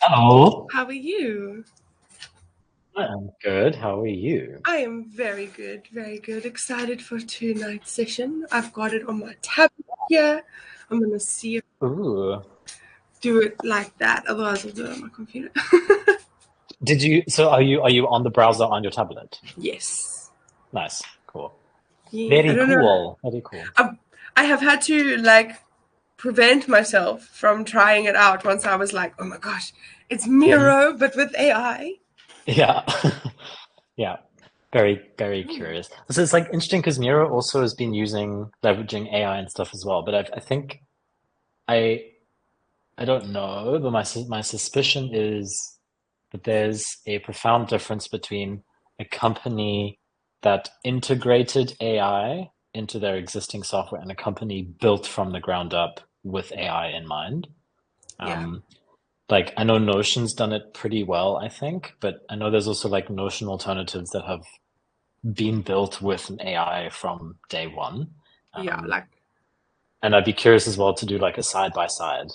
Hello. How are you? I'm good. How are you? I am very good, very good. Excited for tonight's session. I've got it on my tablet here. I'm gonna see if Ooh. do it like that. Otherwise, I'll do it on my computer. So are you on the browser on your tablet? Yes. Nice. Cool. Yeah. I Very don't know. cool. Very cool. I, I have had to prevent myself from trying it out once I was like, oh my gosh, it's Hmm. Miro, but with AI. Yeah. Yeah. Very, very curious. So it's like interesting because Miro also has been leveraging AI and stuff as well. But I think I I don't know, but my suspicion is that there's a profound difference between a company that integrated AI into their existing software and a company built from the ground up with AI in mind. Yeah. Um, like I know Notion's done it pretty well, I think, but I know there's also like Notion alternatives that have been built with an AI from day one. Yeah. Um, and I'd be curious as well to do like a side by side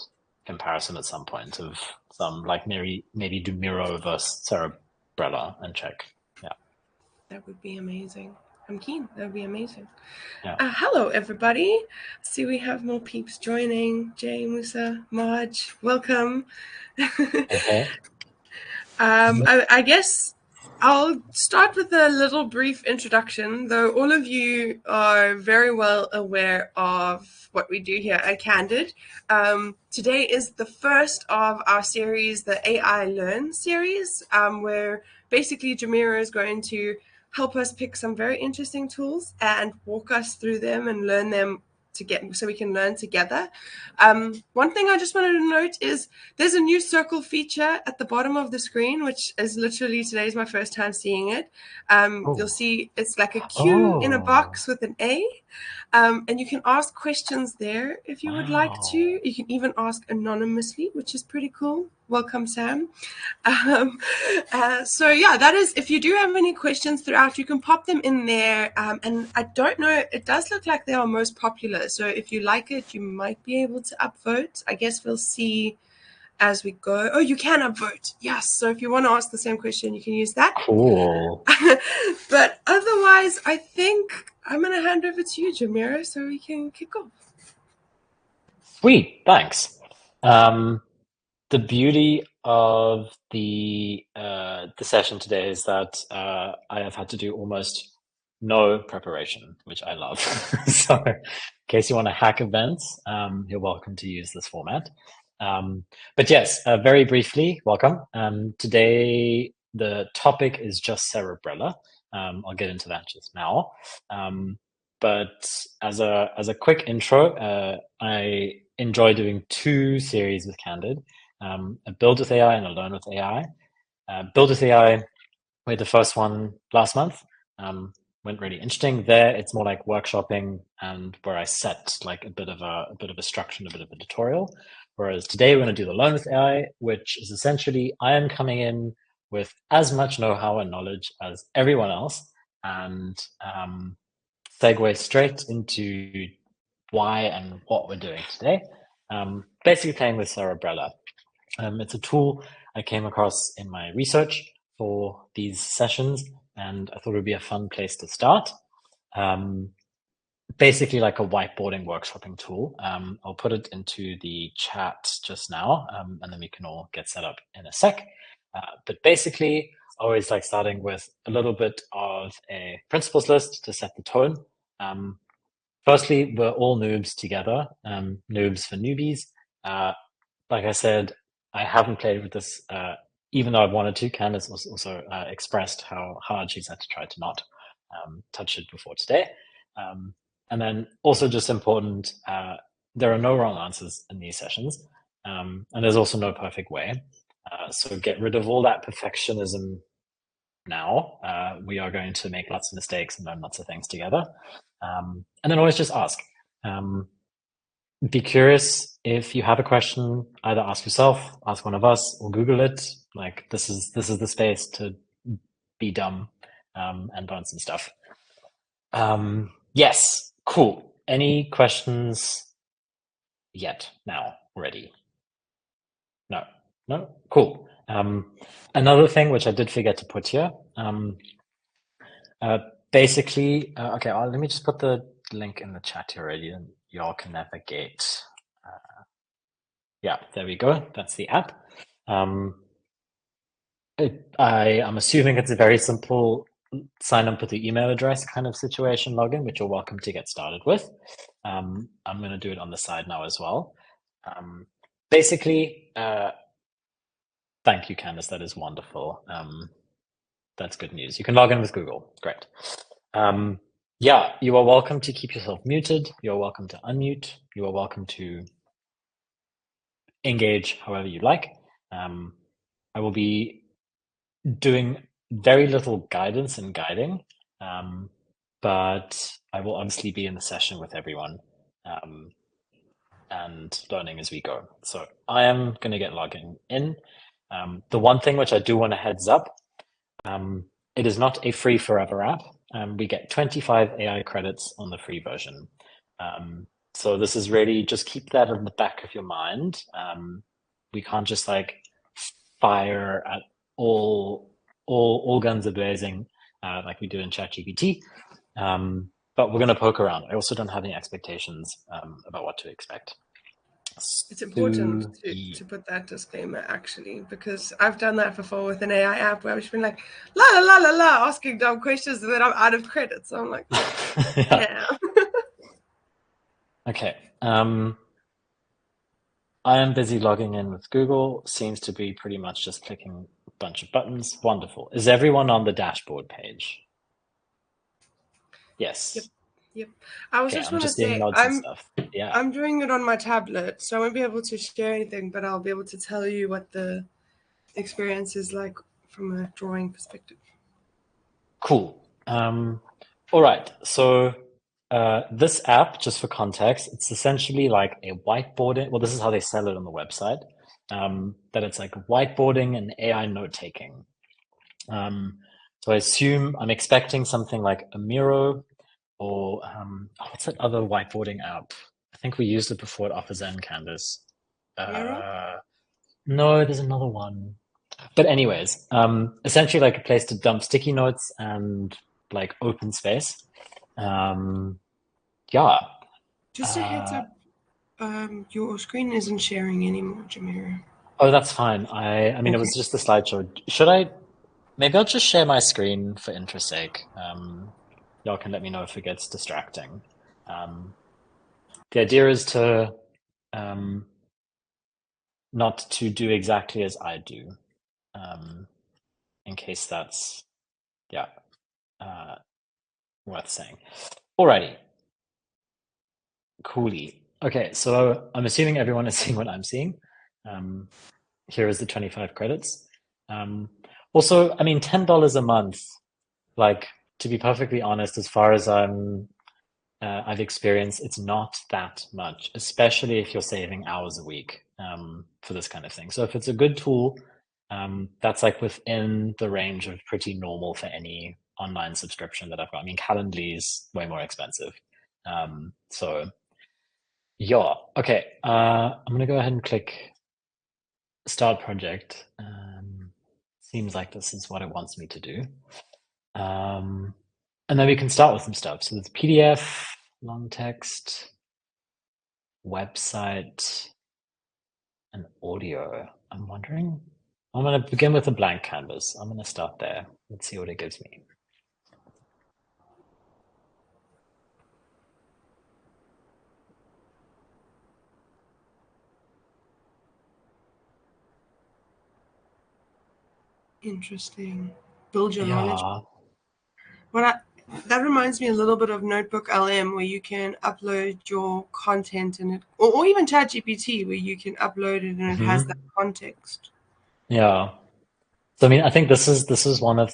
comparison at some point of some like maybe do Miro versus Cerebrella and check. Yeah, That would be amazing. I'm keen. That would be amazing. yeah. Hello, everybody. See, we have more peeps joining. Jay, Musa, Marge, welcome. Okay. I guess I'll start with a little brief introduction, though all of you are very well aware of what we do here at Candid. Today is the first of our series, the AI Learn series, where basically Jamira is going to help us pick some very interesting tools and walk us through them and learn them to get so we can learn together. One thing I just wanted to note is there's a new circle feature at the bottom of the screen, which is literally today's my first time seeing it. You'll Oh, see it's like a Q in a oh, box with an A. And you can ask questions there if you would like to. wow. You can even ask anonymously, which is pretty cool. Welcome, Sam. Um, so yeah, that is. If you do have any questions throughout, you can pop them in there. And I don't know. It does look like they are most popular. So if you like it, you might be able to upvote. I guess we'll see as we go. Oh, you can upvote. Yes. So if you want to ask the same question, you can use that. Cool. But otherwise, I think I'm going to hand over to you, Jamira, so we can kick off. Sweet. Thanks. Um, the beauty of the session today is that I have had to do almost no preparation, which I love. So, in case you want to hack events, you're welcome to use this format. But yes, very briefly, welcome. Today, the topic is just Cerebrella. I'll get into that just now. Um, but as a quick intro, I enjoy doing two series with Candid, a build with AI and a learn with AI. Build with AI, we had the first one last month. Went really interesting. There, it's more like workshopping and where I set like a bit of a structure and a bit of a tutorial. Whereas today we're going to do the learn with AI, which is essentially I am coming in with as much know-how and knowledge as everyone else, and segue straight into why and what we're doing today. Basically, playing with Cerebrella. It's a tool I came across in my research for these sessions, and I thought it would be a fun place to start. Um, Basically, like a whiteboarding workshopping tool. I'll put it into the chat just now, and then we can all get set up in a sec. But basically, I always like starting with a little bit of a principles list to set the tone. Um, Firstly, we're all noobs together, noobs for newbies. Uh, like I said, I haven't played with this, even though I wanted to. Candace also expressed how hard she's had to try to not touch it before today. Um, and then also just important, there are no wrong answers in these sessions, and there's also no perfect way. So get rid of all that perfectionism now. We are going to make lots of mistakes and learn lots of things together. And then always just ask. Um, be curious if you have a question, either ask yourself, ask one of us, or Google it. Like this is the space to be dumb and learn some stuff. Yes, cool. Any questions yet? Now, already? No. No? Cool. Another thing which I did forget to put here, uh, basically, okay, let me just put the link in the chat here already and y'all can navigate. Yeah, there we go. That's the app. I'm assuming it's a very simple sign up with the email address kind of situation login, which you're welcome to get started with. I'm going to do it on the side now as well. Basically, thank you, Candice. That is wonderful. That's good news. You can log in with Google. Great. Yeah, you are welcome to keep yourself muted. You're welcome to unmute. You are welcome to engage however you like. I will be doing very little guidance and guiding, but I will obviously be in the session with everyone and learning as we go. So I am going to get logging in. The one thing which I do want to heads up, it is not a free forever app. We get 25 AI credits on the free version. So this is really just keep that in the back of your mind. We can't just like fire at all guns are blazing like we do in ChatGPT. But we're going to poke around. I also don't have any expectations about what to expect. It's important to put that disclaimer actually, because I've done that before with an AI app where I've just been like, la la la la la, asking dumb questions and then I'm out of credits. So I'm like, yeah. Okay. I am busy logging in with Google. Seems to be pretty much just clicking a bunch of buttons. Wonderful. Is everyone on the dashboard page? Yes. Yep. I was Okay, just I'm want to just seeing say nods and stuff. Yeah. I'm doing it on my tablet, so I won't be able to share anything, but I'll be able to tell you what the experience is like from a drawing perspective. Cool. All right. So this app, just for context, it's essentially like a whiteboarding. Well, this is how they sell it on the website. That it's like whiteboarding and AI note taking. So I'm expecting something like a Miro or what's that other whiteboarding app? I think we used it before at OfferZen, Canvas. Miro? No, there's another one. But anyways, essentially like a place to dump sticky notes and like open space. Yeah. Just a heads up, your screen isn't sharing anymore, Jamira. Oh, that's fine. I mean, it was just a slideshow. Maybe I'll just share my screen for interest sake. Y'all can let me know if it gets distracting. The idea is to not to do exactly as I do, in case that's, yeah, worth saying. Alrighty. Coolie. Okay, so I'm assuming everyone is seeing what I'm seeing. Here is the 25 credits. Also, I mean, $10 a month, like, to be perfectly honest, as far as I've experienced, it's not that much, especially if you're saving hours a week for this kind of thing. So if it's a good tool, that's like within the range of pretty normal for any online subscription that I've got. I mean, Calendly is way more expensive. So yeah, okay. I'm gonna go ahead and click start project. Seems like this is what it wants me to do. And then we can start with some stuff. So there's PDF, long text, website, and audio. I'm wondering. I'm gonna begin with a blank canvas. I'm gonna start there. Let's see what it gives me. Interesting. Build your knowledge. That reminds me a little bit of Notebook LM, where you can upload your content in it, or even ChatGPT, where you can upload it and it has that context. Yeah. So I mean, I think this is one of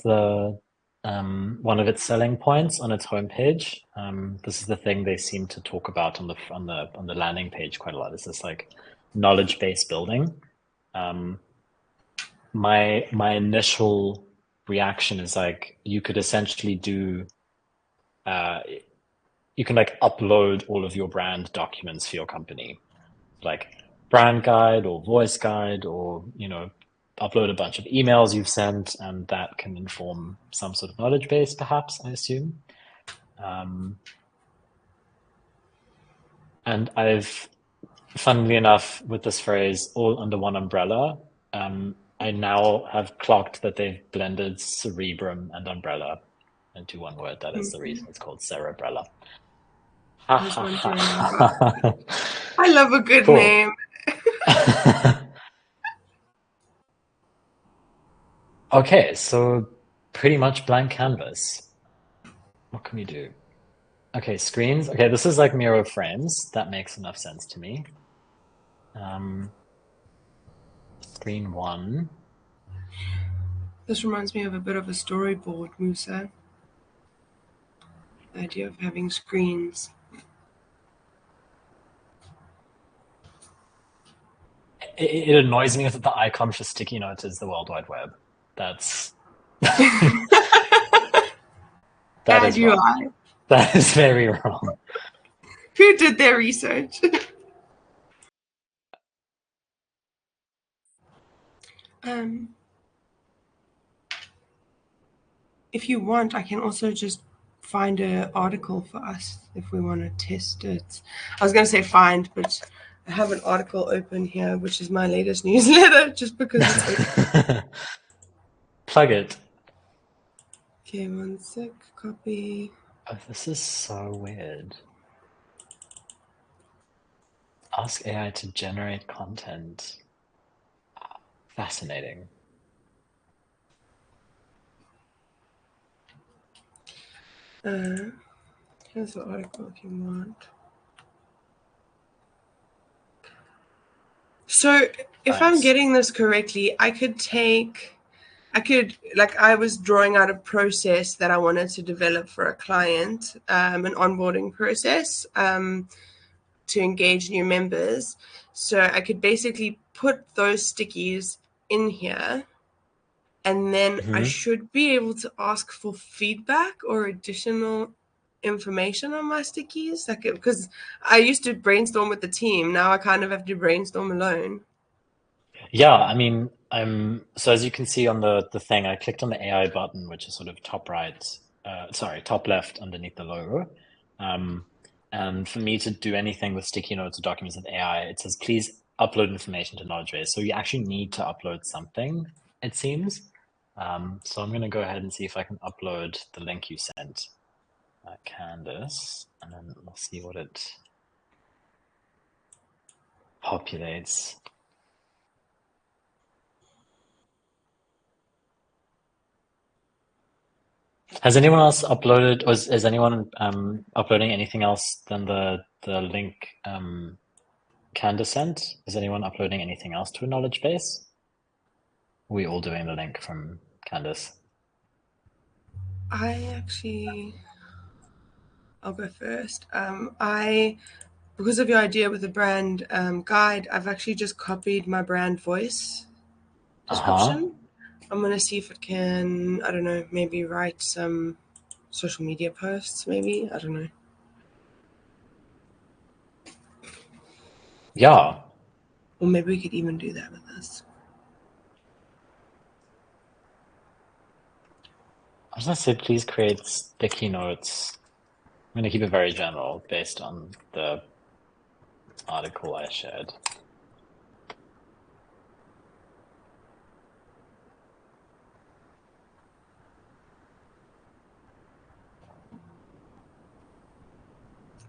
its selling points on its homepage. This is the thing they seem to talk about on the landing page quite a lot. Is this like knowledge base building? My initial reaction is like you could essentially do you can like upload all of your brand documents for your company, like brand guide or voice guide, or upload a bunch of emails you've sent, and that can inform some sort of knowledge base, perhaps, I assume. And I've, funnily enough, with this phrase, all under one umbrella, I now have clocked that they've blended cerebrum and umbrella into one word. That is the reason it's called Cerebrella. Ha I was ha wondering about ha. that. I love a good Cool. name. Okay, so pretty much blank canvas. What can we do? Okay, screens. Okay, this is like Miro frames. That makes enough sense to me. Screen one. This reminds me of a bit of a storyboard, Musa. The idea of having screens. It annoys me that the icon for sticky notes is the World Wide Web. That's that Bad is wrong. UI. That is very wrong. Who did their research? If you want, I can also just find an article for us if we want to test it. I was going to say find, but I have an article open here, which is my latest newsletter, just because it's open. Plug it. Okay, one sec, copy. Oh, this is so weird. Ask AI to generate content. Fascinating. Here's the article if you want. So if I'm getting this correctly, I was drawing out a process that I wanted to develop for a client, an onboarding process to engage new members. So I could basically put those stickies in here, and then I should be able to ask for feedback or additional information on my stickies, because I used to brainstorm with the team. Now I kind of have to brainstorm alone. Yeah, I mean, so as you can see on the thing, I clicked on the AI button, which is sort of top right, top left underneath the logo. And for me to do anything with sticky notes or documents with AI, it says, please upload information to knowledge base. So you actually need to upload something, it seems. So I'm going to go ahead and see if I can upload the link you sent, Candace, and then we'll see what it populates. Has anyone else uploaded, or is anyone uploading anything else than the link Candace sent? Is anyone uploading anything else to a knowledge base? Are we all doing the link from Candace? I'll go first. Because of your idea with the brand guide, I've actually just copied my brand voice description. I'm going to see if it can, I don't know, maybe write some social media posts, maybe. I don't know. Yeah. Or maybe we could even do that with this. I was going to say, please create sticky notes. I'm going to keep it very general based on the article I shared.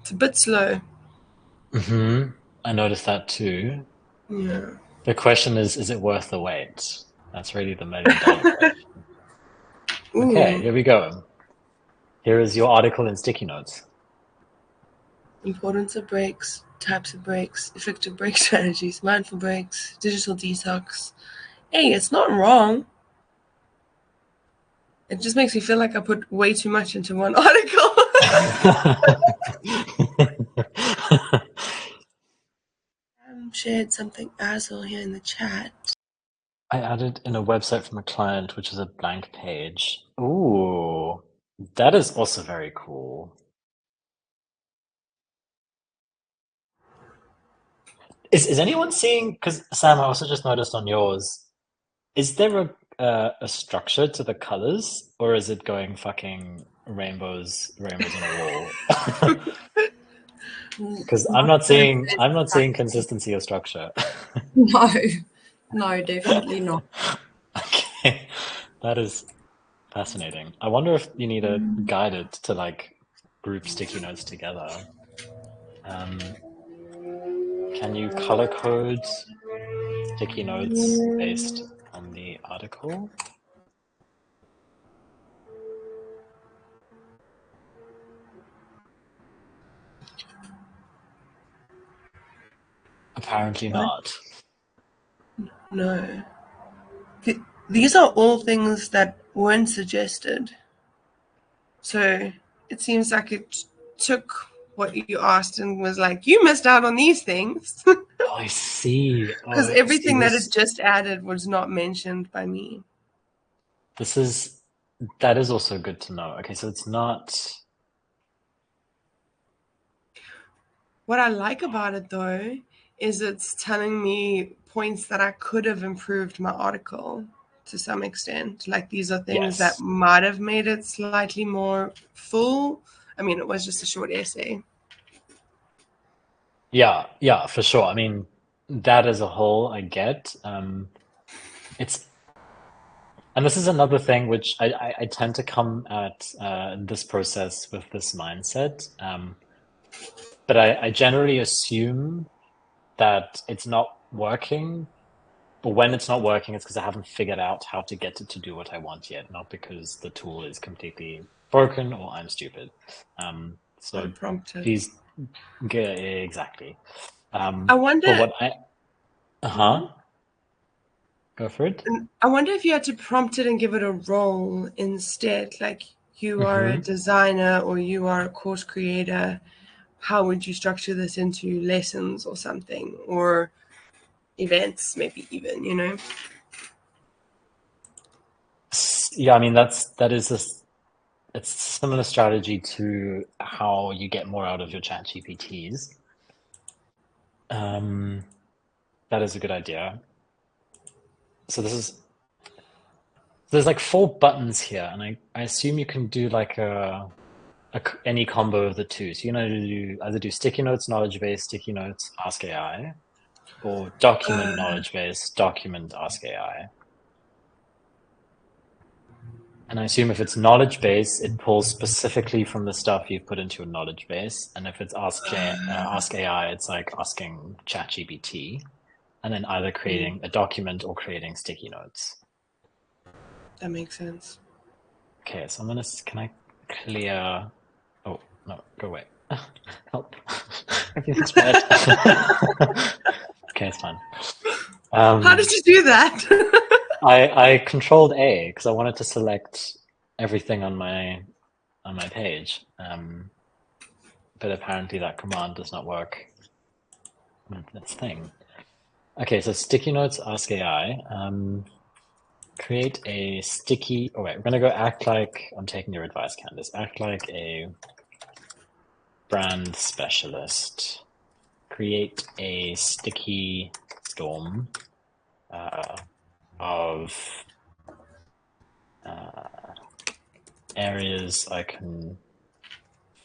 It's a bit slow. I noticed that too. Yeah. The question is it worth the wait? That's really the million-dollar question. Okay, here we go. Here is your article in sticky notes. Importance of breaks, types of breaks, effective break strategies, mindful breaks, digital detox. Hey, it's not wrong. It just makes me feel like I put way too much into one article. Shared something as well here in the chat. I added in a website from a client, which is a blank page. Ooh, that is also very cool. Is anyone seeing? Because Sam, I also just noticed on yours. Is there a structure to the colors, or is it going fucking rainbows on a wall? Because Not good. I'm not seeing consistency or structure. No, no, definitely not. Okay, that is fascinating. I wonder if you need to guide it to like group sticky notes together. Can you color code sticky notes based on the article? Apparently What? not. No. These are all things that weren't suggested. So it seems like it took what you asked and was like, you missed out on these things. Oh, I see. Because Oh, see everything that it this. just added was not mentioned by me. This is that is also good to know. Okay, so it's not. What I like about it though is it's telling me points that I could have improved my article to some extent. Like these are things that Yes. might have made it slightly more full. I mean, it was just a short essay. Yeah, yeah, for sure. I mean, that as a whole, I get. It's And this is another thing which I tend to come at this process with this mindset. But I generally assume that it's not working. But when it's not working, it's because I haven't figured out how to get it to do what I want yet, not because the tool is completely broken or I'm stupid. So Unprompted. please, exactly. I But wonder. what uh-huh, go for it. I wonder if you had to prompt it and give it a role instead. Like you are a Hmm. designer or you are a course creator. How would you structure this into lessons or something, or events, maybe even? Yeah, I mean that is it's a similar strategy to how you get more out of your chat GPTs. Um, that is a good idea. So there's like four buttons here, and I assume you can do like any combo of the two. So you know, either do sticky notes, knowledge base, sticky notes, ask AI, or document Uh, knowledge base, document ask AI. And I assume if it's knowledge base, it pulls specifically from the stuff you've put into your knowledge base. And if it's ask AI, it's like asking ChatGPT, and then either creating a document or creating sticky notes. that makes sense. Okay, so can I clear? Oh no, go away. Help! Everything's red. Okay, it's fine. How did you do that? I controlled A because I wanted to select everything on my page. But apparently that command does not work with this thing. Okay, so sticky notes, ask AI. Create a sticky. Oh wait, we're gonna go act like I'm taking your advice, Candice. Act like a brand specialist. Create a sticky storm of areas I can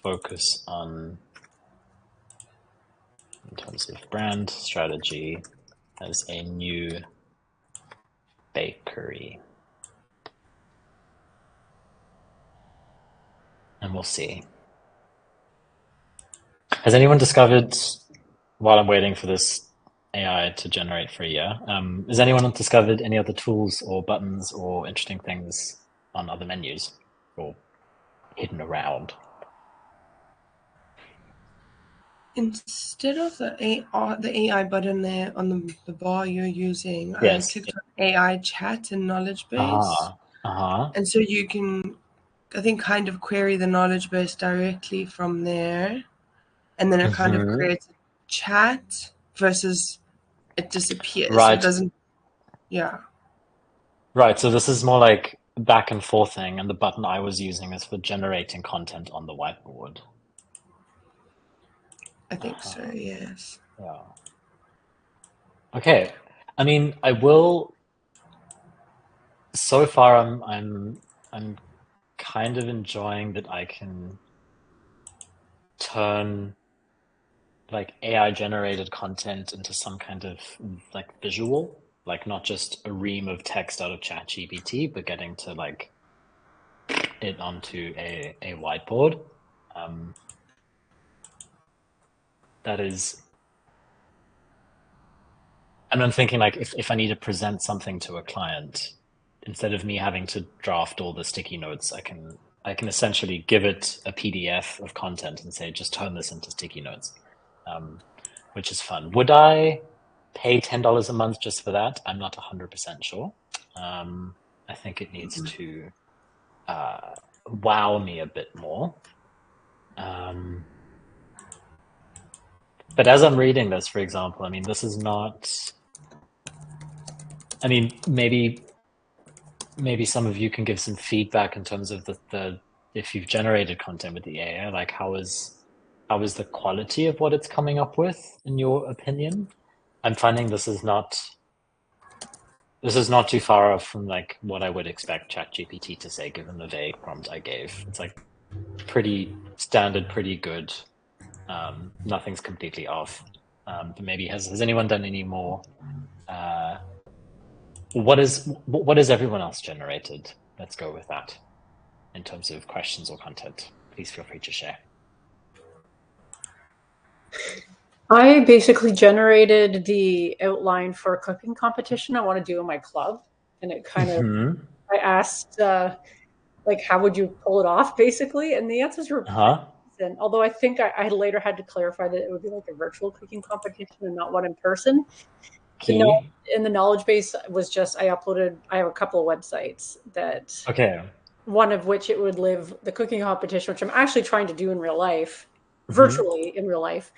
focus on in terms of brand strategy as a new bakery. And we'll see. Has anyone discovered, while I'm waiting for this AI to generate for a year, has anyone discovered any other tools or buttons or interesting things on other menus or hidden around? Instead of the AI button there on the bar you're using, I Yes. clicked on AI chat and knowledge base. Uh-huh. Uh-huh. And so you can, I think, kind of query the knowledge base directly from there. And then it kind of Mm-hmm. creates a chat versus it disappears. So it Right. doesn't, yeah, Right. So this is more like back and forth thing, and the button I was using is for generating content on the whiteboard. I think so, Uh-huh. yes. Yeah. Okay. I mean, I will. So far, I'm kind of enjoying that I can turn like AI generated content into some kind of like visual, like not just a ream of text out of ChatGPT, but getting to like it onto a whiteboard. Um, that is, and I'm thinking like if I need to present something to a client, instead of me having to draft all the sticky notes, I can essentially give it a PDF of content and say, just turn this into sticky notes, um, which is fun. Would I pay $10 a month just for that? I'm not 100% sure. I think it needs to wow me a bit more. But as I'm reading this, for example, I mean, this is not. I mean, maybe some of you can give some feedback in terms of the if you've generated content with the AI, like how is the quality of what it's coming up with, in your opinion? I'm finding this is not too far off from like what I would expect ChatGPT to say, given the vague prompt I gave. It's like pretty standard, pretty good. Nothing's completely off. But maybe has anyone done any more? Uh, what is everyone else generated? Let's go with that in terms of questions or content. Please feel free to share. I basically generated the outline for a cooking competition I want to do in my club, and it kind of Hmm. I asked like how would you pull it off basically, and the answers were pretty Uh-huh. decent. Although I think I later had to clarify that it would be like a virtual cooking competition and not one in person. The no, Key. and the knowledge base was just I uploaded. I have a couple of websites that Okay. one of which it would live the cooking competition, which I'm actually trying to do in real life, Hmm. virtually in real life,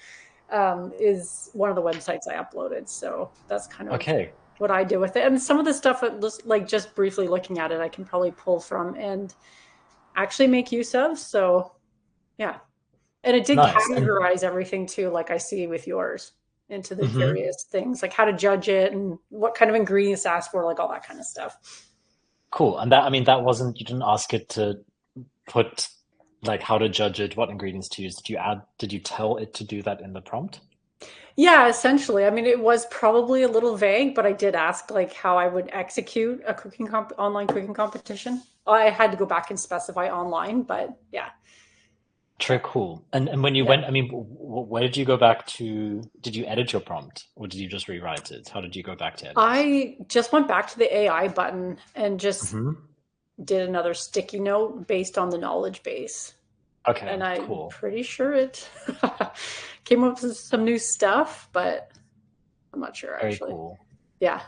is one of the websites I uploaded. So that's kind of Okay. what I do with it. And some of the stuff, like just briefly looking at it, I can probably pull from and actually make use of. So yeah. And it did Nice. And categorize everything too, like I see with yours, into the mhm. various things, like how to judge it and what kind of ingredients to ask for, like all that kind of stuff. Cool. And that, I mean, that wasn't, you didn't ask it to put like how to judge it, what ingredients to use. Did you tell it to do that in the prompt? Yeah, essentially. I mean, it was probably a little vague, but I did ask like how I would execute a online cooking competition. I had to go back and specify online, but yeah, Très cool. And when you yeah. went, I mean, where did you go back to? Did you edit your prompt or did you just rewrite it? How did you go back to edit? I just went back to the AI button and just Hmm. did another sticky note based on the knowledge base. Okay, And I'm cool. pretty sure it came up with some new stuff, but I'm not sure Very actually. cool. Yeah.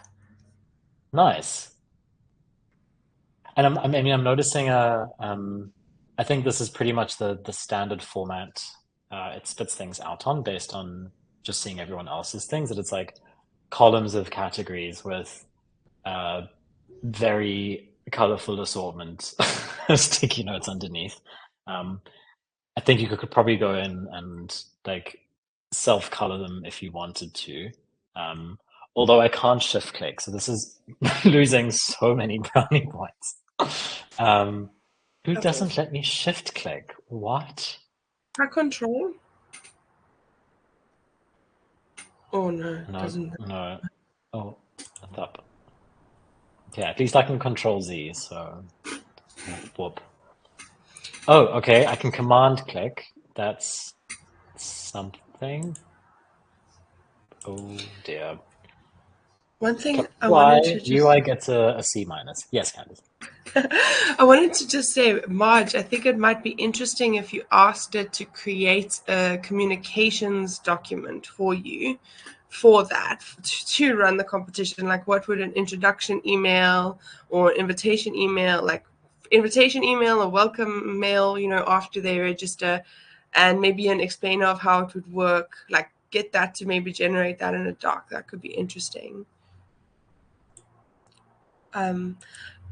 Nice. And I mean, I'm noticing I think this is pretty much the standard format it spits things out on based on just seeing everyone else's things. That it's like columns of categories with uh, very colorful assortment of sticky notes underneath. Um, I think you could probably go in and like self color them if you wanted to. Um, although I can't shift click, so this is losing so many brownie points. Um, who Okay. doesn't let me shift click? What? I control. Oh no, it No, doesn't. no. Oh, that's up. Okay, at least I can control Z, so whoop. Oh, okay, I can command click. That's something. Oh dear. One thing I Why wanted to just UI gets a C minus? Yes, Candice. I wanted to just say, Marge, I think it might be interesting if you asked it to create a communications document for you for that, to run the competition. Like, what would an introduction email or invitation email, like invitation email or welcome mail, after they register, and maybe an explainer of how it would work, like get that to maybe generate that in a doc. That could be interesting.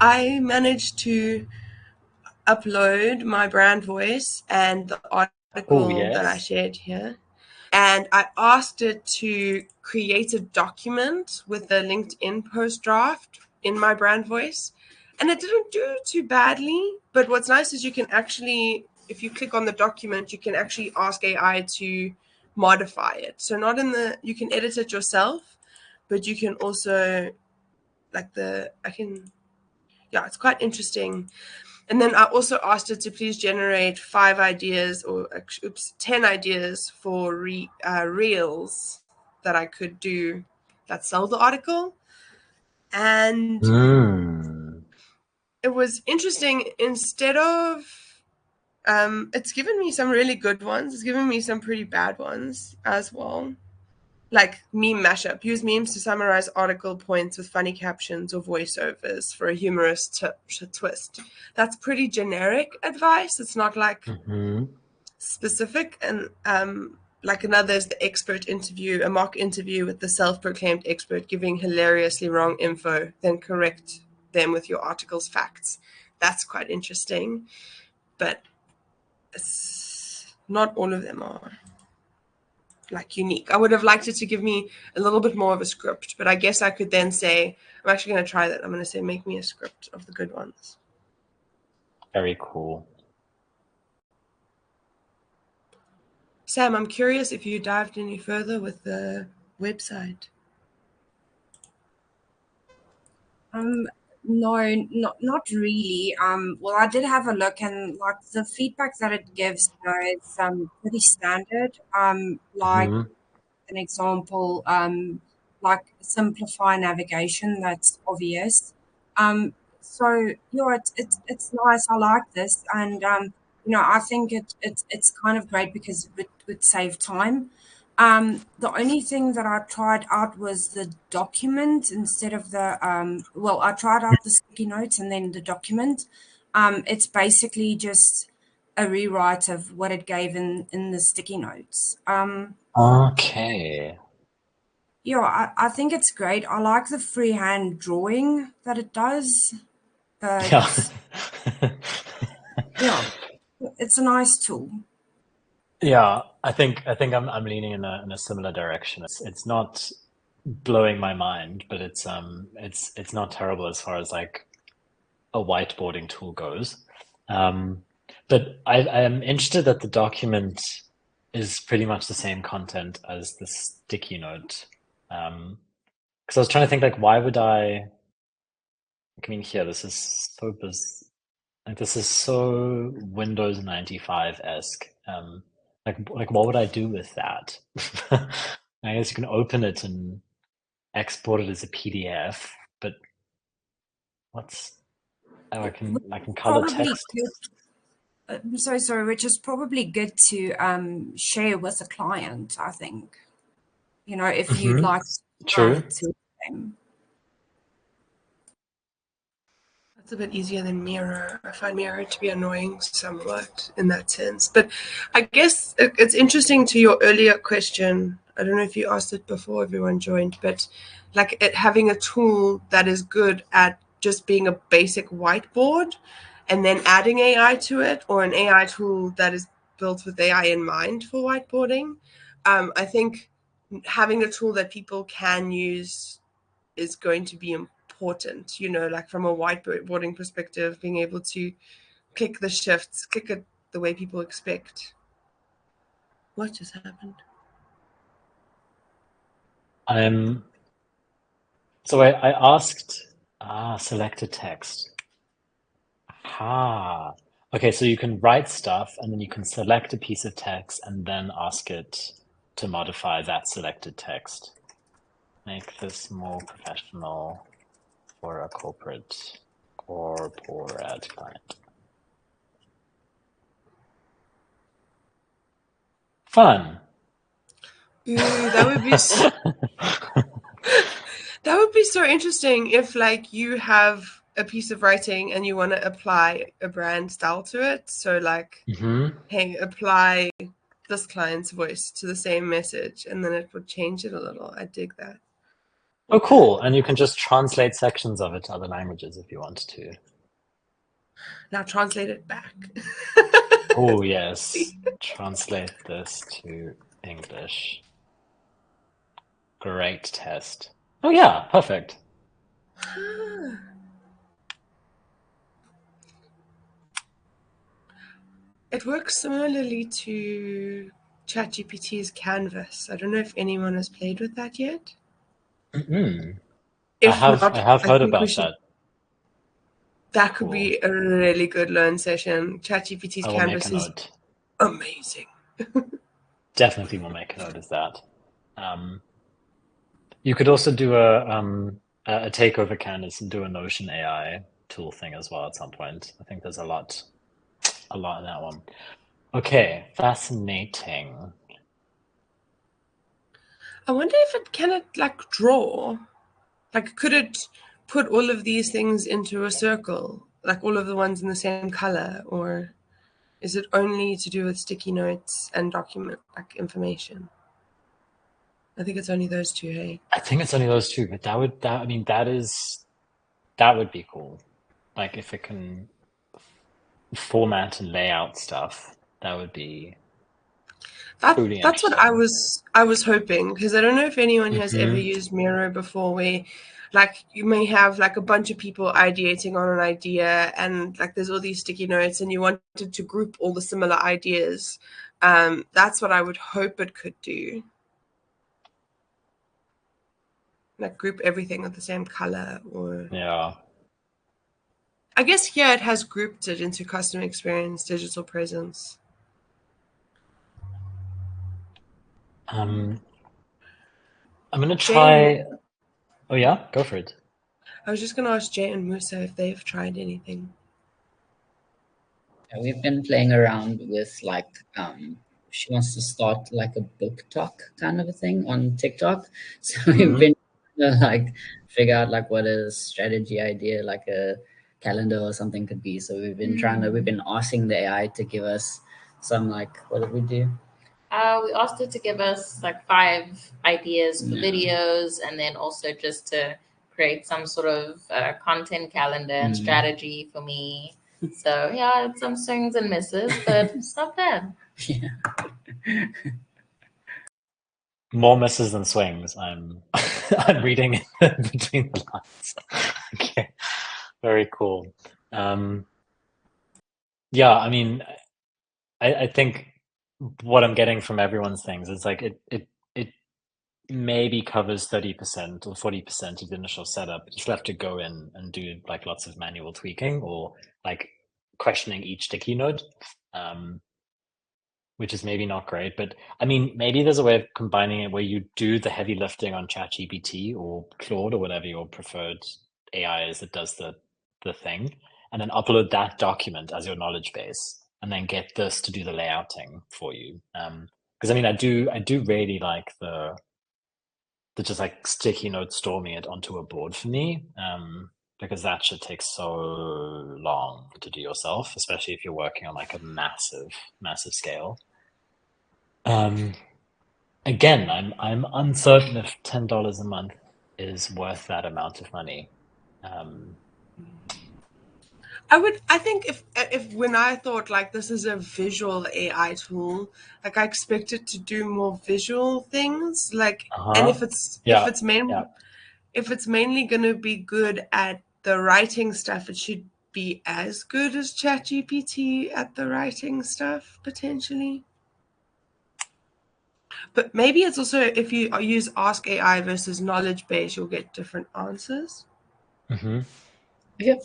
I managed to upload my brand voice and the Oh, article that I yes. shared here. And I asked it to create a document with the LinkedIn post draft in my brand voice. And it didn't do too badly. But what's nice is you can actually, if you click on the document, you can actually ask AI to modify it. So not in the, you can edit it yourself, but you can also it's quite interesting. And then I also asked it to please generate 5 ideas 10 ideas for reels that I could do that sell the article. And it was interesting. Instead of, it's given me some really good ones. It's given me some pretty bad ones as well. Like meme mashup. Use memes to summarize article points with funny captions or voiceovers for a humorous twist. That's pretty generic advice. It's not like specific. And like another is the expert interview, a mock interview with the self-proclaimed expert giving hilariously wrong info, then correct them with your article's facts. That's quite interesting. But not all of them are like unique. I would have liked it to give me a little bit more of a script, but I guess I could then say, I'm actually going to try that. I'm going to say, make me a script of the good ones. Very cool. Sam, I'm curious if you dived any further with the website. No, not really. Well, I did have a look, and like the feedback that it gives is pretty standard. Like an example, like simplify navigation. That's obvious. So yeah, it's nice. I like this, and I think it's kind of great because it would save time. The only thing that I tried out was the document instead of the I tried out the sticky notes and then the document. It's basically just a rewrite of what it gave in the sticky notes. Okay. Yeah, I think it's great. I like the freehand drawing that it does. Yeah. Yeah, it's a nice tool. Yeah, I think I'm leaning in a similar direction. It's not blowing my mind, but it's not terrible as far as like a whiteboarding tool goes. But I am interested that the document is pretty much the same content as the sticky note. Because I was trying to think like why would I mean here this is so like this is so Windows 95-esque. Like what would I do with that? I guess you can open it and export it as a PDF, but I can color Probably text. good. I'm so sorry, which is probably good to share with a client, I think. If you'd like True. to them. That's a bit easier than Miro. I find Miro to be annoying somewhat in that sense. But I guess it's interesting to your earlier question. I don't know if you asked it before everyone joined, but like having a tool that is good at just being a basic whiteboard and then adding AI to it, or an AI tool that is built with AI in mind for whiteboarding. I think having a tool that people can use is going to be important, like from a whiteboarding perspective, being able to click the shifts, click it the way people expect. What just happened? So I asked, selected text. Okay, so you can write stuff and then you can select a piece of text and then ask it to modify that selected text. Make this more professional for a corporate client. Fun. Ooh, that would be that would be so interesting if like you have a piece of writing and you want to apply a brand style to it. So like, hey, apply this client's voice to the same message, and then it would change it a little. I dig that. Oh, cool. And you can just translate sections of it to other languages if you want to. Now translate it back. Oh, yes. Translate this to English. Great test. Oh yeah, perfect. It works similarly to ChatGPT's Canvas. I don't know if anyone has played with that yet. Mm-mm. If I not, have I heard think we about should. that. That could Cool. be a really good learn session. ChatGPT's I will make Canvas a is note. amazing. Definitely will make a note of that. You could also do a takeover Canvas and do a Notion AI tool thing as well at some point. I think there's a lot in that one. Okay, fascinating. I wonder if it can like draw. Like, could it put all of these things into a circle, like all of the ones in the same color, or is it only to do with sticky notes and document like information? I think it's only those two. Hey, I think it's only those two, but that would be cool. Like if it can format and layout stuff, that would be truly that's what interesting. I was hoping, because I don't know if anyone has ever Mm-hmm. used Miro before, where like you may have like a bunch of people ideating on an idea, and like there's all these sticky notes, and you wanted to group all the similar ideas. That's what I would hope it could do. Like group everything with the same color, or Yeah. I guess here it has grouped it into customer experience, digital presence. I'm gonna Jane, try. Oh yeah, go for it. I was just gonna ask Jay and Musa if they've tried anything. We've been playing around with like she wants to start like a book talk kind of a thing on TikTok. So we've been trying to like figure out like what a strategy idea, like a calendar or something could be. So we've been we've been asking the AI to give us some like what did we do? We asked her to give us like 5 ideas for Yeah. videos, and then also just to create some sort of content calendar and strategy for me. So yeah, it's some swings and misses, but it's not bad. Yeah. More misses than swings. I'm I'm reading between the lines. Okay, very cool. Yeah, I mean, I think what I'm getting from everyone's things is like it maybe covers 30% or 40% of the initial setup. You still have to go in and do like lots of manual tweaking or like questioning each sticky node, which is maybe not great. But I mean, maybe there's a way of combining it where you do the heavy lifting on ChatGPT or Claude or whatever your preferred AI is that does the thing, and then upload that document as your knowledge base, and then get this to do the layouting for you. Because I mean, I do really like the just like sticky note storming it onto a board for me, because that should take so long to do yourself, especially if you're working on like a massive scale. Again, I'm uncertain if $10 a month is worth that amount of money. I think if when I thought like this is a visual AI tool, like I expect it to do more visual things. Like, and if it's Yeah, if it's mainly gonna be good at the writing stuff, it should be as good as ChatGPT at the writing stuff potentially. But maybe it's also if you use Ask AI versus knowledge base, you'll get different answers. I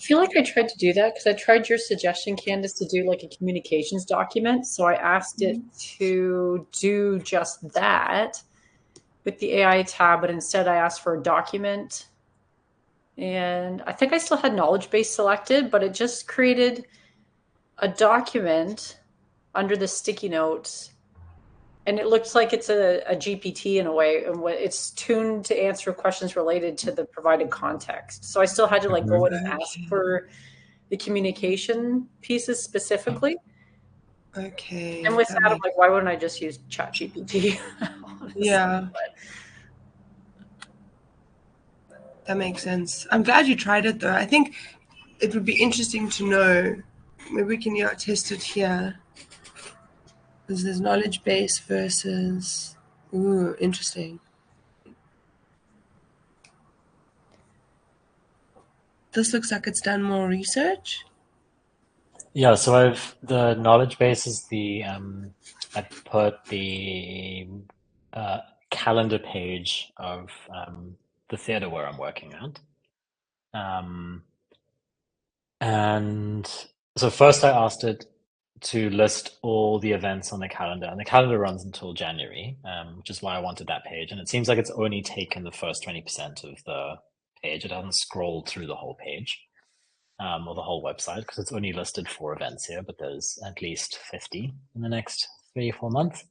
feel like I tried to do that because I tried your suggestion, Candace, to do like a communications document. So I asked it to do just that with the AI tab, but instead I asked for a document. And I think I still had knowledge base selected, but it just created a document under the sticky notes. And it looks like it's a GPT in a way, and it's tuned to answer questions related to the provided context. So I still had to like go in and ask for the communication pieces specifically. Okay. And with that, I'm like, why wouldn't I just use ChatGPT? Yeah. That makes sense. I'm glad you tried it though. I think it would be interesting to know. Maybe we can test it here. This is knowledge base versus. Ooh, interesting. This looks like it's done more research. Yeah, so the knowledge base is I put the calendar page of the theater where I'm working at. And so first I asked it to list all the events on the calendar, and the calendar runs until January, which is why I wanted that page. And it seems like it's only taken the first 20% of the page. It hasn't scrolled through the whole page. Or the whole website, because it's only listed 4 events here, but there's at least 50 in the next 3 or 4 months.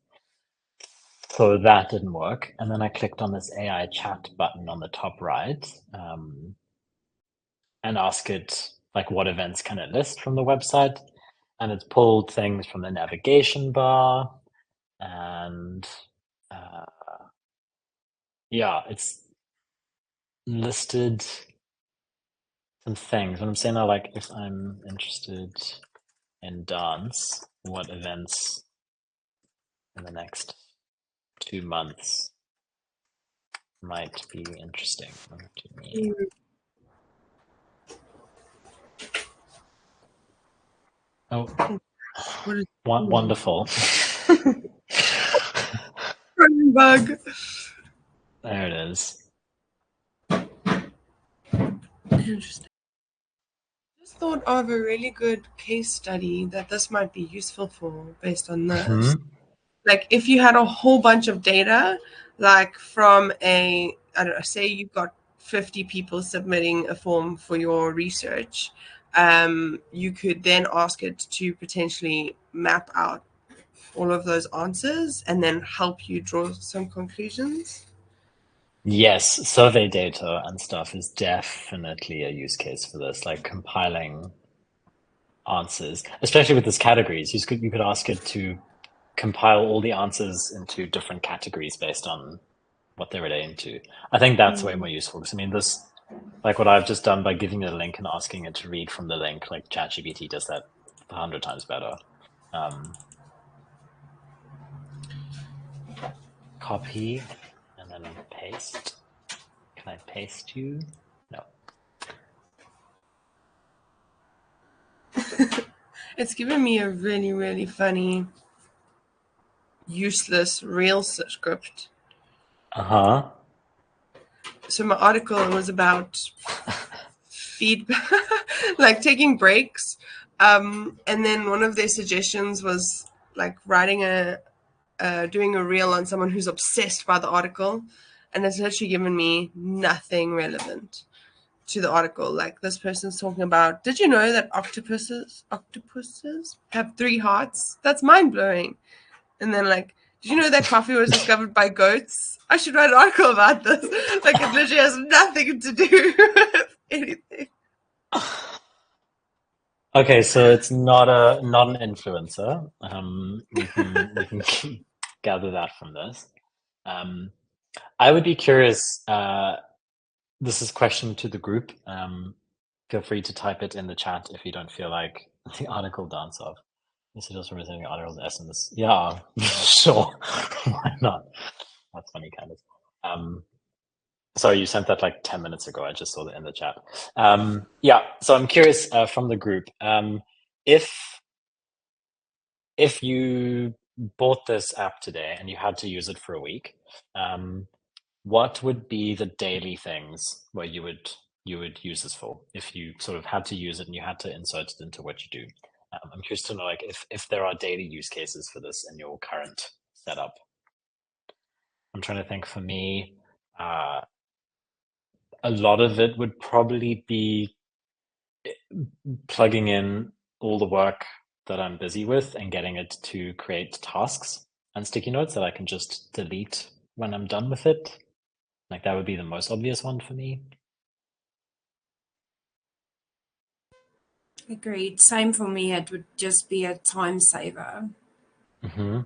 So that didn't work. And then I clicked on this AI chat button on the top right and ask it, like, what events can it list from the website? And it's pulled things from the navigation bar. And yeah, it's listed some things. What I'm saying now, like, if I'm interested in dance, what events in the next 2 months might be interesting to me. Oh, What is wonderful. bug? There it is. Interesting. Just thought of a really good case study that this might be useful for based on this. Mm-hmm. Like if you had a whole bunch of data, like from I don't know, say you've got 50 people submitting a form for your research, you could then ask it to potentially map out all of those answers and then help you draw some conclusions. Yes, survey data and stuff is definitely a use case for this, like compiling answers, especially with these categories. You could ask it to compile all the answers into different categories based on what they're relating to. I think that's way more useful, because I mean, this, like what I've just done by giving it a link and asking it to read from the link, like ChatGPT does that 100 times better. Copy and then paste. Can I paste you? No. It's given me a really, really funny, useless reel script. Uh-huh. So my article was about feedback, like taking breaks. And then one of their suggestions was like writing doing a reel on someone who's obsessed by the article. And it's literally given me nothing relevant to the article. Like this person's talking about, did you know that octopuses have 3 hearts? That's mind blowing. And then like, did you know that coffee was discovered by goats? I should write an article about this. Like it literally has nothing to do with anything. Okay, so it's not an influencer. We can gather that from this. I would be curious. This is a question to the group. Feel free to type it in the chat if you don't feel like the article dance off. This is just representing the article's essence. Yeah, sure. Why not? That's funny, Candice. Sorry, you sent that like 10 minutes ago. I just saw that in the chat. Yeah, so I'm curious from the group, if you bought this app today and you had to use it for a week, what would be the daily things where you would use this for if you sort of had to use it and you had to insert it into what you do? I'm curious to know, like, if there are daily use cases for this in your current setup. I'm trying to think. For me, a lot of it would probably be plugging in all the work that I'm busy with and getting it to create tasks and sticky notes that I can just delete when I'm done with it. Like that would be the most obvious one for me. Agreed. Same for me. It would just be a time saver. Mm-hmm.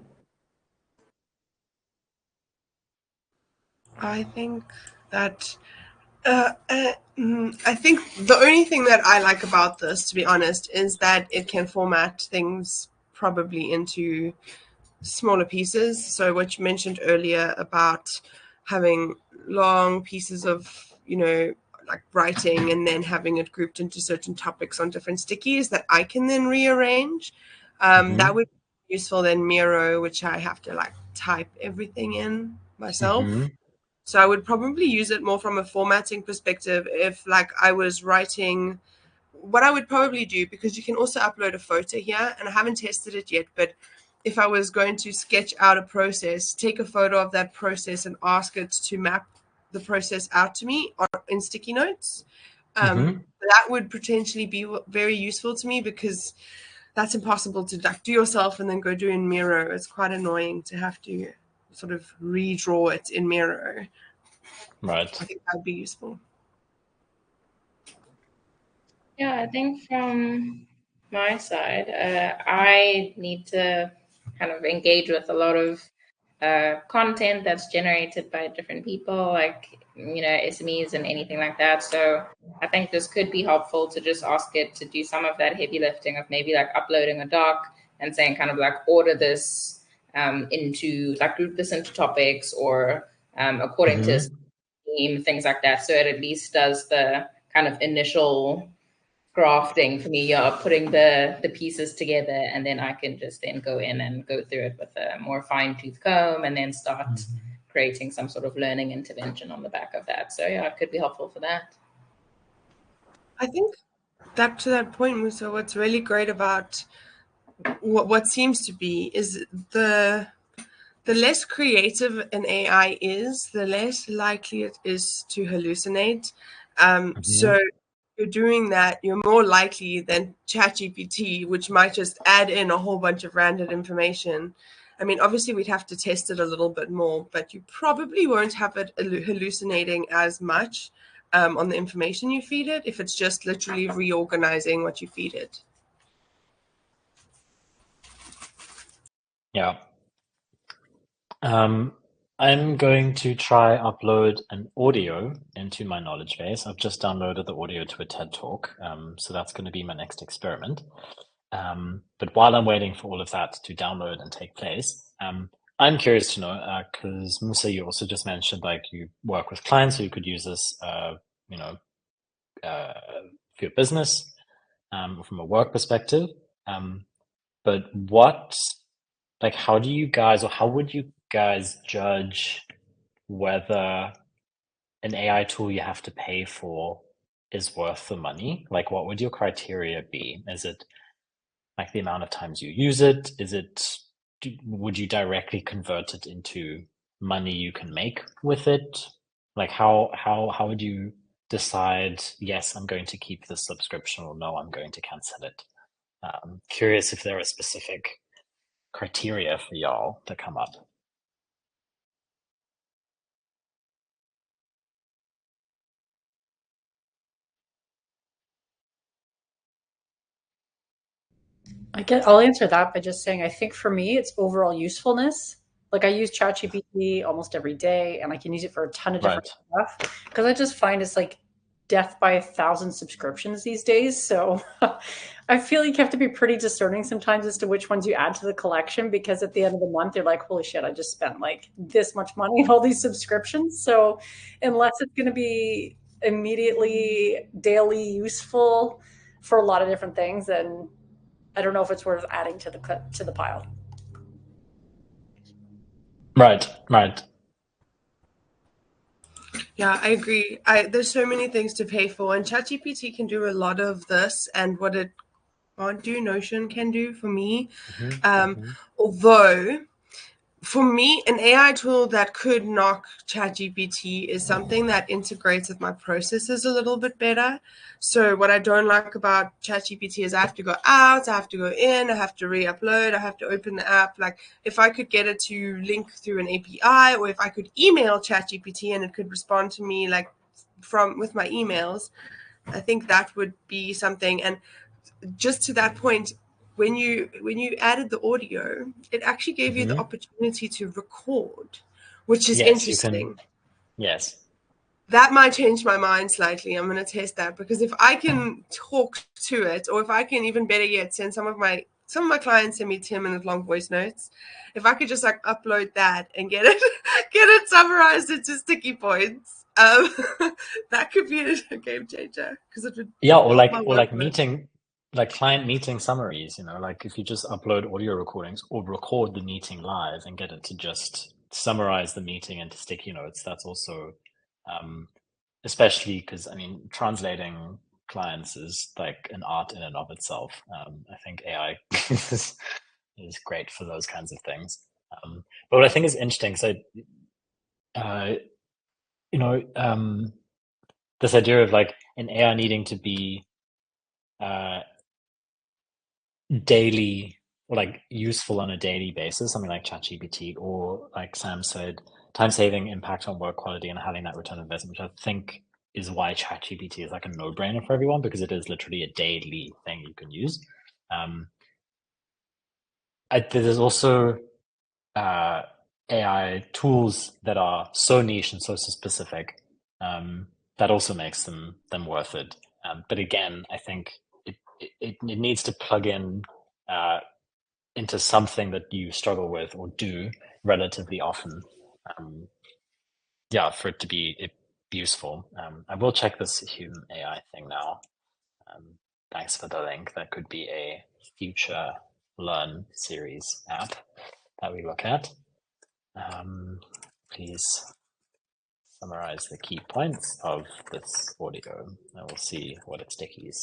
I think that I think the only thing that I like about this, to be honest, is that it can format things probably into smaller pieces. So what you mentioned earlier about having long pieces of, like writing and then having it grouped into certain topics on different stickies that I can then rearrange. That would be useful than Miro, which I have to like type everything in myself. So I would probably use it more from a formatting perspective. If like I was writing, what I would probably do, because you can also upload a photo here, and I haven't tested it yet, but if I was going to sketch out a process, take a photo of that process and ask it to map the process out to me or in sticky notes, that would potentially be very useful to me, because that's impossible to like do yourself and then go do in Miro. It's quite annoying to have to sort of redraw it in Miro. Right. I think that would be useful. Yeah, I think from my side, I need to kind of engage with a lot of content that's generated by different people, like, SMEs and anything like that. So I think this could be helpful to just ask it to do some of that heavy lifting of maybe like uploading a doc and saying kind of like order this into like group this into topics or according to theme, things like that. So it at least does the kind of initial grafting for me, putting the pieces together, and then I can just then go in and go through it with a more fine-tooth comb and then start creating some sort of learning intervention on the back of that. So yeah, it could be helpful for that. I think that to that point, Musa, what's really great about what seems to be is the less creative an AI is, the less likely it is to hallucinate. So you're doing that, you're more likely than ChatGPT, which might just add in a whole bunch of random information. I mean, obviously we'd have to test it a little bit more, but you probably won't have it hallucinating as much on the information you feed it if it's just literally reorganizing what you feed it. Yeah. I'm going to try upload an audio into my knowledge base. I've just downloaded the audio to a TED Talk, so that's going to be my next experiment. But while I'm waiting for all of that to download and take place, I'm curious to know, because Musa, you also just mentioned like you work with clients, so you could use this, for your business, from a work perspective. But how do you guys, or how would you guys judge whether an AI tool you have to pay for is worth the money? Like, what would your criteria be? Is it like the amount of times you use it? Would you directly convert it into money you can make with it? Like, how would you decide, yes, I'm going to keep this subscription, or no, I'm going to cancel it? Curious if there are specific criteria for y'all to come up. I'll answer that by just saying I think for me it's overall usefulness. Like I use ChatGPT almost every day, and I can use it for a ton of different stuff because I just find it's like death by 1,000 subscriptions these days. So I feel like you have to be pretty discerning sometimes as to which ones you add to the collection, because at the end of the month you're like, holy shit, I just spent like this much money on all these subscriptions. So unless it's going to be immediately daily useful for a lot of different things, then I don't know if it's worth adding to the pile. Right. Yeah, I agree. There's so many things to pay for, and ChatGPT can do a lot of this, and what it can't do, Notion can do for me. Although, for me, an AI tool that could knock ChatGPT is something that integrates with my processes a little bit better. So what I don't like about ChatGPT is I have to go out, I have to go in, I have to re-upload, I have to open the app. Like if I could get it to link through an API, or if I could email ChatGPT and it could respond to me like with my emails, I think that would be something. And just to that point, when you added the audio, it actually gave you the opportunity to record, which is interesting. Yes. That might change my mind slightly. I'm going to test that, because if I can talk to it, or if I can, even better yet, send some of my some of my clients send me 10-minute long voice notes. If I could just like upload that and get it summarized into sticky points, that could be a game changer because it would or help my like workflow. client meeting summaries, like if you just upload audio recordings or record the meeting live and get it to just summarize the meeting into sticky notes, that's also especially because I mean translating clients is like an art in and of itself. I think AI is great for those kinds of things. But what I think is interesting, so this idea of like an AI needing to be daily or like useful on a daily basis, something like ChatGPT, or like Sam said, time-saving impact on work quality and having that return on investment, which I think is why ChatGPT is like a no-brainer for everyone, because it is literally a daily thing you can use. There's also AI tools that are so niche and so specific that also makes them worth it. But again, I think it needs to plug in into something that you struggle with or do relatively often. For it to be useful. I will check this human AI thing now. Thanks for the link. That could be a future Learn series app that we look at. Please summarize the key points of this audio, and we'll see what its stickies.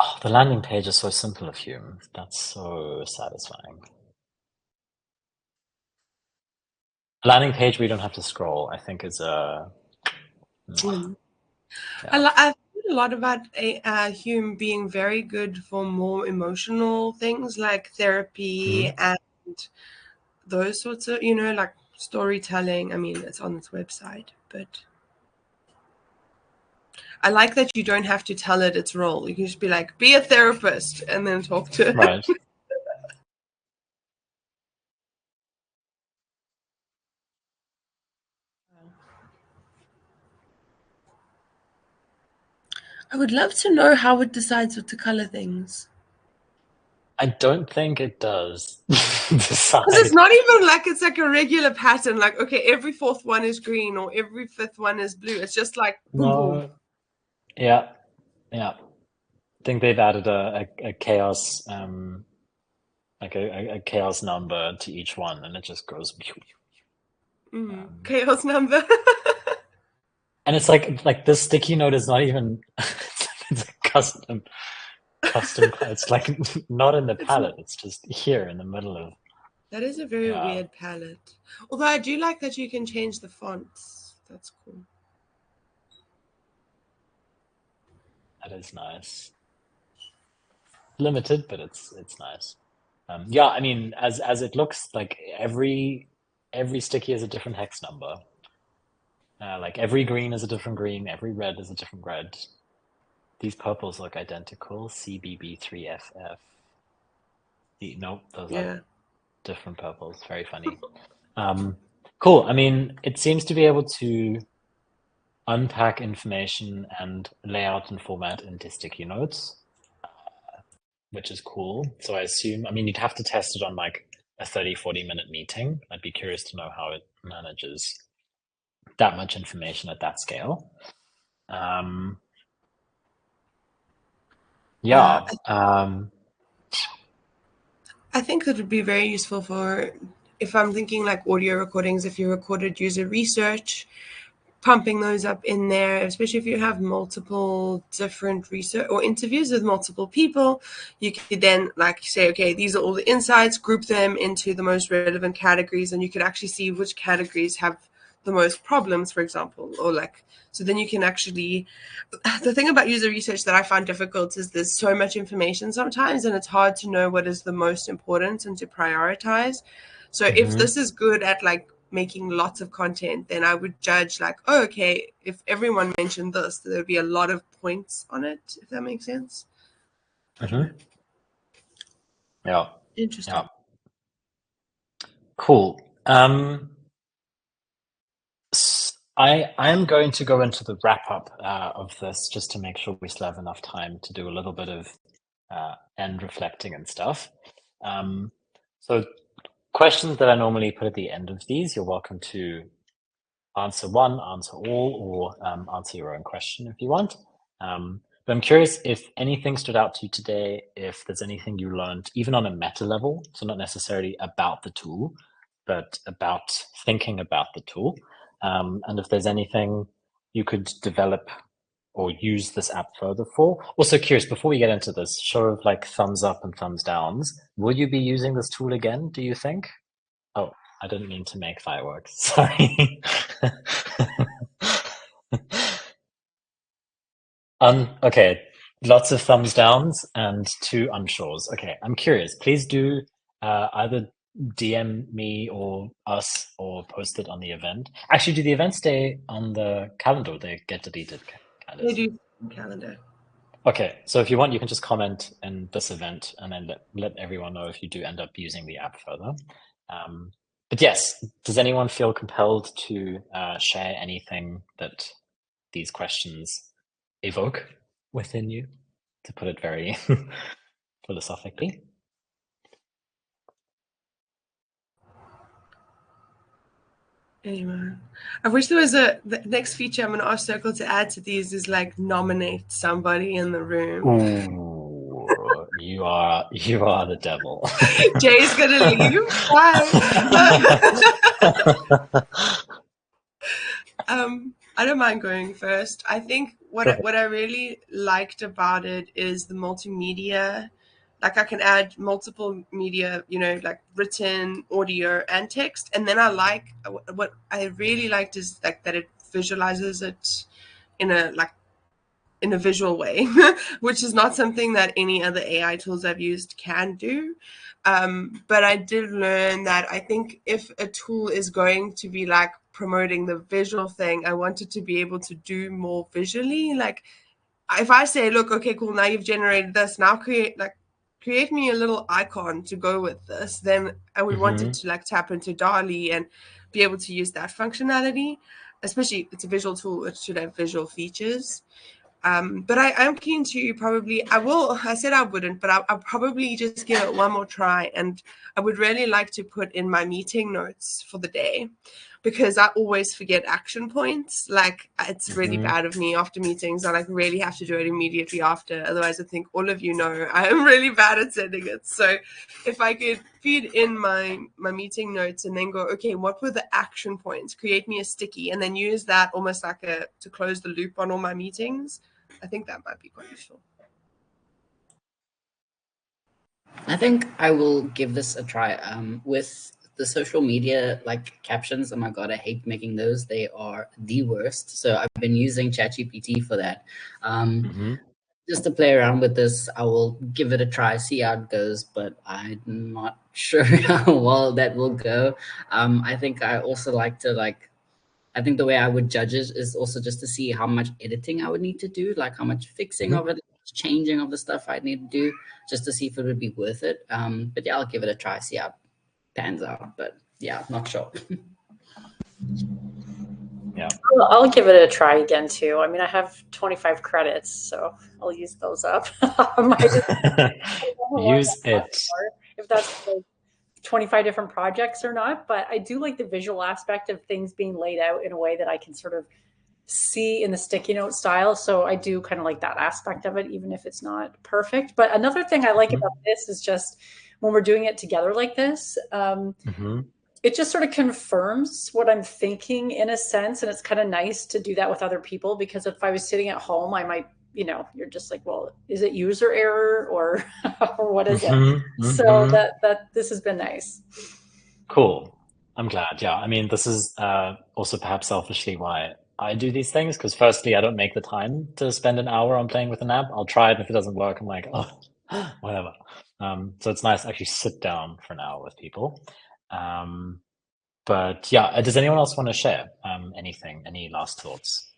Oh, the landing page is so simple of Hume. That's so satisfying. A landing page where you don't have to scroll, I think, is a. I've heard a lot about Hume being very good for more emotional things like therapy and those sorts of, like storytelling. I mean, it's on its website, but I like that you don't have to tell it its role. You can just be like, be a therapist, and then talk to it. Right. I would love to know how it decides what to color things. I don't think it does decide. Because it's not even like it's like a regular pattern. Like, okay, every fourth one is green or every fifth one is blue. It's just like boom, boom. Yeah. I think they've added a chaos, like a chaos number to each one, and it just goes. Chaos number. And it's like this sticky note is not even. It's a custom. It's like not in the palette. It's just here in the middle of. That is a very weird palette. Although I do like that you can change the fonts. That's cool. That is nice. Limited, but it's nice. I mean, as it looks, like every sticky is a different hex number. Like every green is a different green, every red is a different red. These purples look identical. CBB3FF. Nope, those are different purples. Very funny. Cool. I mean, it seems to be able to unpack information and layout and format into sticky notes, which is cool. So I assume, I mean, you'd have to test it on like a 30-40 minute meeting. I'd be curious to know how it manages that much information at that scale. I think that would be very useful for, if I'm thinking like audio recordings, if you recorded user research, pumping those up in there, especially if you have multiple different research or interviews with multiple people, you could then like say, okay, these are all the insights, group them into the most relevant categories, and you could actually see which categories have the most problems, for example, or like, so then you can actually, the thing about user research that I find difficult is there's so much information sometimes, and it's hard to know what is the most important and to prioritize. So if this is good at like making lots of content, then I would judge like, oh, okay, if everyone mentioned this, there would be a lot of points on it, if that makes sense. Yeah. Interesting. Yeah. Cool. I'm going to go into the wrap up of this just to make sure we still have enough time to do a little bit of end reflecting and stuff. So questions that I normally put at the end of these, you're welcome to answer one, answer all, or answer your own question if you want. But I'm curious if anything stood out to you today, if there's anything you learned, even on a meta level, so not necessarily about the tool, but about thinking about the tool. And if there's anything you could develop or use this app further for. Also curious, before we get into this, show of like thumbs up and thumbs downs. Will you be using this tool again, do you think? Oh, I didn't mean to make fireworks. Sorry. Okay, lots of thumbs downs and 2 unshores. Okay, I'm curious. Please do either DM me or us or post it on the event. Actually, do the events stay on the calendar? Or they get deleted? They do calendar. Okay, so if you want, you can just comment in this event and then let everyone know if you do end up using the app further. But yes, does anyone feel compelled to share anything that these questions evoke within you, to put it very philosophically? Anyone? I wish there was the next feature I'm going to ask Circle to add to these is like nominate somebody in the room. Ooh, you are the devil. Jay's going to leave. Why? I don't mind going first. I think what I really liked about it is the multimedia. Like I can add multiple media, like written, audio, and text. And then what I really liked is like that it visualizes it in a visual way, which is not something that any other AI tools I've used can do. But I did learn that I think if a tool is going to be like promoting the visual thing, I want it to be able to do more visually. Like if I say, look, okay, cool, now you've generated this, now create me a little icon to go with this, then I would want it to like tap into DALL-E and be able to use that functionality, especially it's a visual tool, it should have visual features. But I'm keen to I said I wouldn't, but I'll probably just give it one more try. And I would really like to put in my meeting notes for the day, because I always forget action points. Like it's really bad of me after meetings. I like really have to do it immediately after. Otherwise, I think all of you know I'm really bad at sending it. So if I could feed in my meeting notes and then go, okay, what were the action points? Create me a sticky and then use that almost like to close the loop on all my meetings. I think that might be quite useful. I think I will give this a try. With the social media like captions, oh my god, I hate making those. They are the worst. So I've been using ChatGPT for that. Just to play around with this, I will give it a try, see how it goes, but I'm not sure how well that will go. I think I also I think the way I would judge it is also just to see how much editing I would need to do, like how much fixing of it, changing of the stuff I need to do, just to see if it would be worth it. But yeah, I'll give it a try, see how it pans out. But yeah, not sure. Yeah, I'll give it a try again too. I mean, I have 25 credits, so I'll use those up. Use it. If that's like 25 different projects or not, but I do like the visual aspect of things being laid out in a way that I can sort of see in the sticky note style. So I do kind of like that aspect of it, even if it's not perfect. But another thing I like about this is just when we're doing it together like this, it just sort of confirms what I'm thinking in a sense. And it's kind of nice to do that with other people, because if I was sitting at home, I might, you're just like, well, is it user error or what is it? So that this has been nice. Cool. I'm glad. Yeah. I mean, this is also perhaps selfishly why I do these things, because firstly, I don't make the time to spend an hour on playing with an app. I'll try it, and if it doesn't work, I'm like, oh, whatever. So it's nice to actually sit down for an hour with people. But yeah, does anyone else want to share anything? Any last thoughts?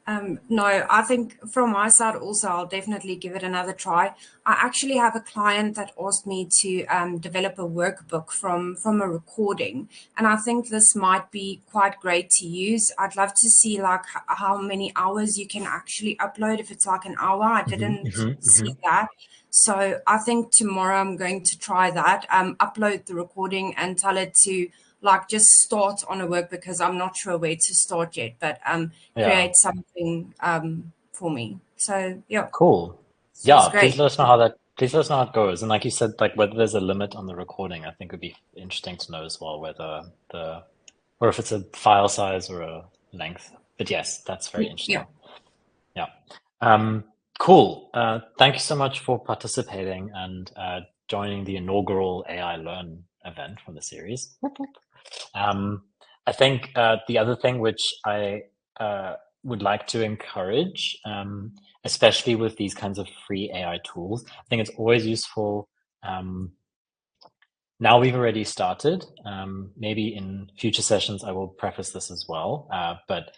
No, I think from my side also, I'll definitely give it another try. I actually have a client that asked me to develop a workbook from a recording, and I think this might be quite great to use. I'd love to see like how many hours you can actually upload. If it's like an hour, I didn't see that. So I think tomorrow I'm going to try that. Upload the recording and tell it to like just start on a work because I'm not sure where to start yet, but create something for me. So yeah. Cool. Sounds Yeah, great. please let us know how it goes. And like you said, like whether there's a limit on the recording, I think would be interesting to know as well, whether or if it's a file size or a length. But yes, that's very interesting. Yeah. Cool. Thank you so much for participating and joining the inaugural AI Learn event from the series. I think the other thing which I would like to encourage, especially with these kinds of free AI tools, I think it's always useful. Now we've already started. Maybe in future sessions I will preface this as well, but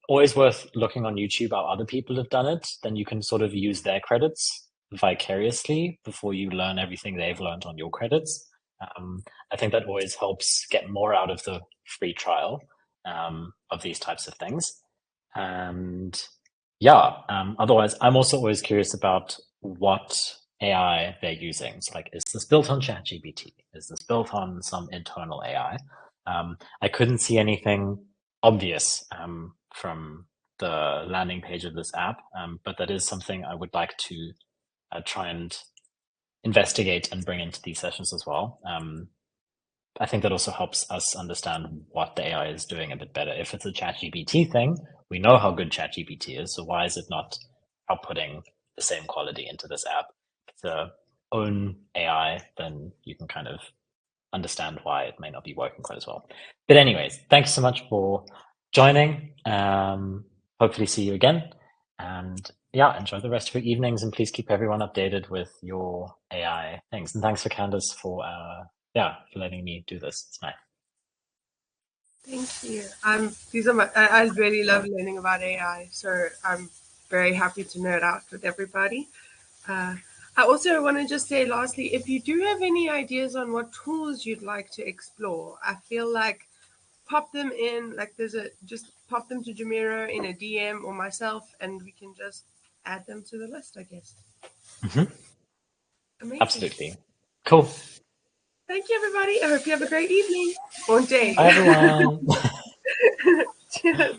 always worth looking on YouTube how other people have done it. Then you can sort of use their credits vicariously before you learn everything they've learned on your credits. I think that always helps get more out of the free trial of these types of things. And yeah, otherwise, I'm also always curious about what AI they're using. So like, is this built on ChatGPT? Is this built on some internal AI? I couldn't see anything obvious from the landing page of this app, but that is something I would like to try and investigate and bring into these sessions as well. I think that also helps us understand what the AI is doing a bit better. If it's a ChatGPT thing, we know how good ChatGPT is, so why is it not outputting the same quality into this app? If it's a own AI, then you can kind of understand why it may not be working quite as well. But anyways, thanks so much for joining. Hopefully see you again. And yeah, enjoy the rest of your evenings and please keep everyone updated with your AI things. And thanks for Candace for letting me do this. It's nice. Thank you. These are I really love learning about AI, so I'm very happy to nerd out with everybody. I also want to just say lastly, if you do have any ideas on what tools you'd like to explore, I feel like pop them in, like just pop them to Jamiro in a DM or myself, and we can just add them to the list, I guess. Amazing. Absolutely. Cool. Thank you, everybody. I hope you have a great evening or day. Bye, everyone. Cheers.